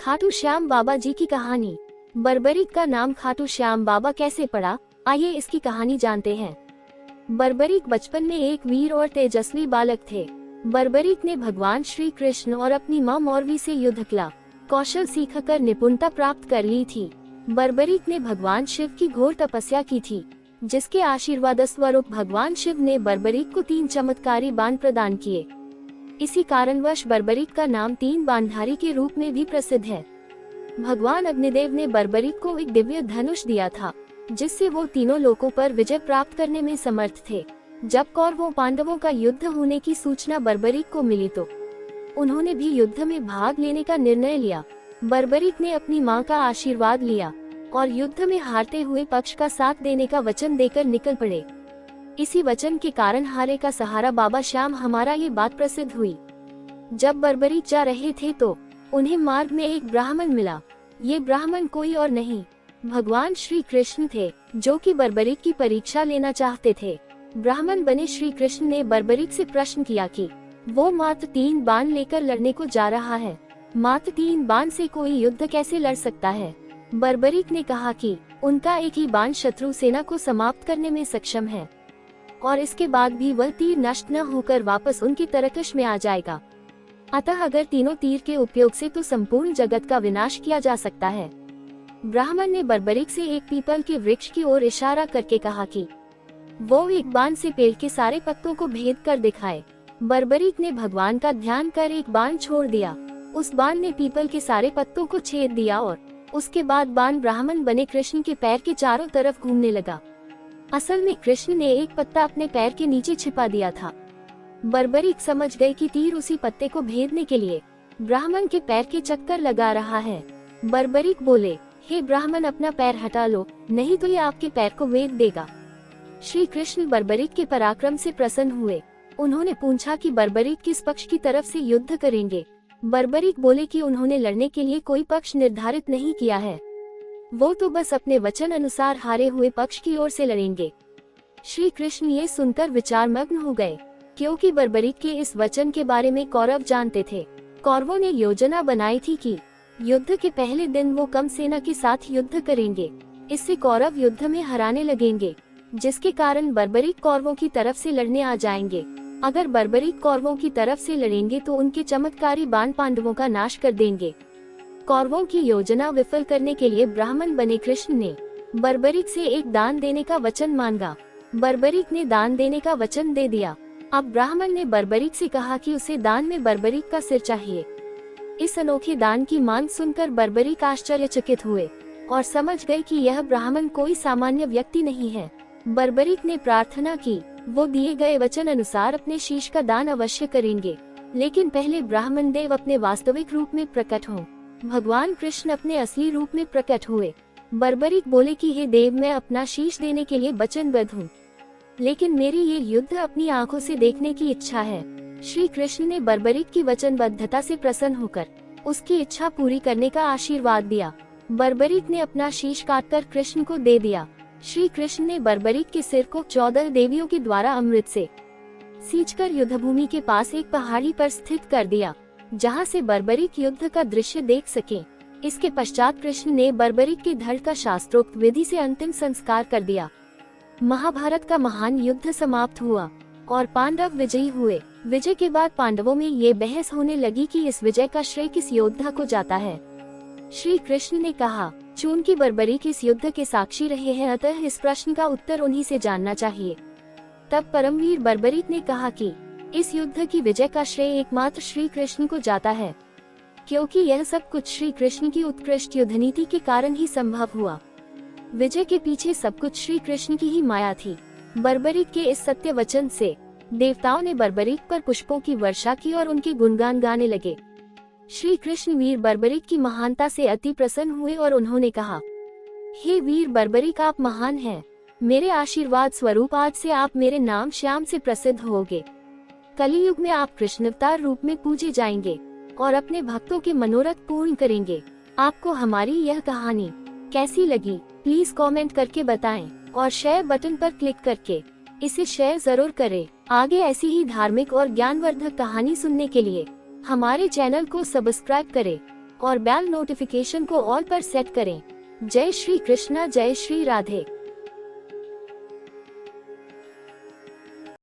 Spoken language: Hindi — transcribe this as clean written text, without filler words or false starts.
खाटू श्याम बाबा जी की कहानी। बर्बरीक का नाम खाटू श्याम बाबा कैसे पड़ा, आइए इसकी कहानी जानते हैं। बर्बरीक बचपन में एक वीर और तेजस्वी बालक थे। बर्बरीक ने भगवान श्री कृष्ण और अपनी मां मौरवी से युद्ध कला कौशल सीखकर निपुणता प्राप्त कर ली थी। बर्बरीक ने भगवान शिव की घोर तपस्या की थी, जिसके आशीर्वाद स्वरूप भगवान शिव ने बर्बरीक को 3 चमत्कारी बाण प्रदान किए। इसी कारणवश बर्बरीक का नाम 3 बाणधारी के रूप में भी प्रसिद्ध है। भगवान अग्निदेव ने बर्बरीक को एक दिव्य धनुष दिया था, जिससे वो तीनों लोकों पर विजय प्राप्त करने में समर्थ थे। जब कौरवों पांडवों का युद्ध होने की सूचना बर्बरीक को मिली तो उन्होंने भी युद्ध में भाग लेने का निर्णय लिया। बर्बरीक ने अपनी मां का आशीर्वाद लिया और युद्ध में हारते हुए पक्ष का साथ देने का वचन देकर निकल पड़े। इसी वचन के कारण हारे का सहारा बाबा श्याम हमारा ये बात प्रसिद्ध हुई। जब बर्बरीक जा रहे थे तो उन्हें मार्ग में एक ब्राह्मण मिला। ये ब्राह्मण कोई और नहीं, भगवान श्री कृष्ण थे, जो कि बर्बरीक की परीक्षा लेना चाहते थे। ब्राह्मण बने श्री कृष्ण ने बर्बरीक से प्रश्न किया कि वो मात्र 3 बाण लेकर लड़ने को जा रहा है। मात्र 3 बाण से कोई युद्ध कैसे लड़ सकता है? बर्बरीक ने कहा कि उनका एक ही बाण शत्रु सेना को समाप्त करने में सक्षम है और इसके बाद भी वह तीर नष्ट न होकर वापस उनकी तरकश में आ जाएगा। अतः अगर तीनों तीर के उपयोग से तो संपूर्ण जगत का विनाश किया जा सकता है। ब्राह्मण ने बर्बरीक से एक पीपल के वृक्ष की ओर इशारा करके कहा कि वो एक बाण से पेड़ के सारे पत्तों को भेद कर दिखाए। बर्बरीक ने भगवान का ध्यान कर एक बाण छोड़ दिया। उस बाण ने पीपल के सारे पत्तों को छेद दिया और उसके बाद बाण ब्राह्मण बने कृष्ण के पैर के चारों तरफ घूमने लगा। असल में कृष्ण ने एक पत्ता अपने पैर के नीचे छिपा दिया था। बर्बरीक समझ गए कि तीर उसी पत्ते को भेदने के लिए ब्राह्मण के पैर के चक्कर लगा रहा है। बर्बरीक बोले, हे ब्राह्मण, अपना पैर हटा लो, नहीं तो ये आपके पैर को वेद देगा। श्री कृष्ण बर्बरीक के पराक्रम से प्रसन्न हुए। उन्होंने पूछा कि बर्बरीक किस पक्ष की तरफ से युद्ध करेंगे। बर्बरीक बोले कि उन्होंने लड़ने के लिए कोई पक्ष निर्धारित नहीं किया है, वो तो बस अपने वचन अनुसार हारे हुए पक्ष की ओर से लड़ेंगे। श्री कृष्ण ये सुनकर विचारमग्न हो गए, क्योंकि बर्बरीक के इस वचन के बारे में कौरव जानते थे। कौरवों ने योजना बनाई थी कि युद्ध के पहले दिन वो कम सेना के साथ युद्ध करेंगे। इससे कौरव युद्ध में हराने लगेंगे, जिसके कारण बर्बरीक कौरवों की तरफ से लड़ने आ जाएंगे। अगर बर्बरीक कौरवों की तरफ से लड़ेंगे तो उनके चमत्कारी बाण पांडवों का नाश कर देंगे। कौरवों की योजना विफल करने के लिए ब्राह्मण बने कृष्ण ने बर्बरीक से एक दान देने का वचन मांगा। बर्बरीक ने दान देने का वचन दे दिया। अब ब्राह्मण ने बर्बरीक से कहा कि उसे दान में बर्बरीक का सिर चाहिए। इस अनोखे दान की मांग सुनकर बर्बरीक आश्चर्यचकित हुए और समझ गए कि यह ब्राह्मण कोई सामान्य व्यक्ति नहीं है। बर्बरीक ने प्रार्थना की, वो दिए गए वचन अनुसार अपने शीश का दान अवश्य करेंगे, लेकिन पहले ब्राह्मण देव अपने वास्तविक रूप में प्रकट हों। भगवान कृष्ण अपने असली रूप में प्रकट हुए। बर्बरीक बोले कि हे देव, मैं अपना शीश देने के लिए वचनबद्ध हूँ, लेकिन मेरी ये युद्ध अपनी आंखों से देखने की इच्छा है। श्री कृष्ण ने बर्बरीक की वचनबद्धता से प्रसन्न होकर उसकी इच्छा पूरी करने का आशीर्वाद दिया। बर्बरीक ने अपना शीश काटकर कृष्ण को दे दिया। श्री कृष्ण ने बर्बरीक के सिर को 14 देवियों के द्वारा अमृत से सींचकर युद्धभूमि के पास एक पहाड़ी पर स्थित कर दिया, जहां से बर्बरीक युद्ध का दृश्य देख सके। इसके पश्चात कृष्ण ने बर्बरीक के धड़ का शास्त्रोक्त विधि से अंतिम संस्कार कर दिया। महाभारत का महान युद्ध समाप्त हुआ और पांडव विजयी हुए। विजय के बाद पांडवों में ये बहस होने लगी कि इस विजय का श्रेय किस योद्धा को जाता है। श्री कृष्ण ने कहा, चूंकि बर्बरीक इस युद्ध के साक्षी रहे हैं, अतः इस प्रश्न का उत्तर उन्हीं से जानना चाहिए। तब परमवीर बर्बरीक ने कहा कि इस युद्ध की विजय का श्रेय एकमात्र श्री कृष्ण को जाता है, क्योंकि यह सब कुछ श्री कृष्ण की उत्कृष्ट युद्ध नीति के कारण ही संभव हुआ। विजय के पीछे सब कुछ श्री कृष्ण की ही माया थी। बर्बरीक के इस सत्य वचन से देवताओं ने बर्बरीक पर पुष्पों की वर्षा की और उनके गुणगान गाने लगे। श्री कृष्ण वीर बर्बरीक की महानता से अति प्रसन्न हुए और उन्होंने कहा, हे वीर बर्बरीक, आप महान हैं। मेरे आशीर्वाद स्वरूप आज से आप मेरे नाम श्याम से प्रसिद्ध होगे। कलियुग में आप कृष्णावतार रूप में पूजे जाएंगे और अपने भक्तों के मनोरथ पूर्ण करेंगे। आपको हमारी यह कहानी कैसी लगी, प्लीज कमेंट करके बताएं और शेयर बटन पर क्लिक करके इसे शेयर जरूर करें। आगे ऐसी ही धार्मिक और ज्ञानवर्धक कहानी सुनने के लिए हमारे चैनल को सब्सक्राइब करें। और बेल नोटिफिकेशन को ऑल पर सेट करें। जय श्री कृष्णा, जय श्री राधे।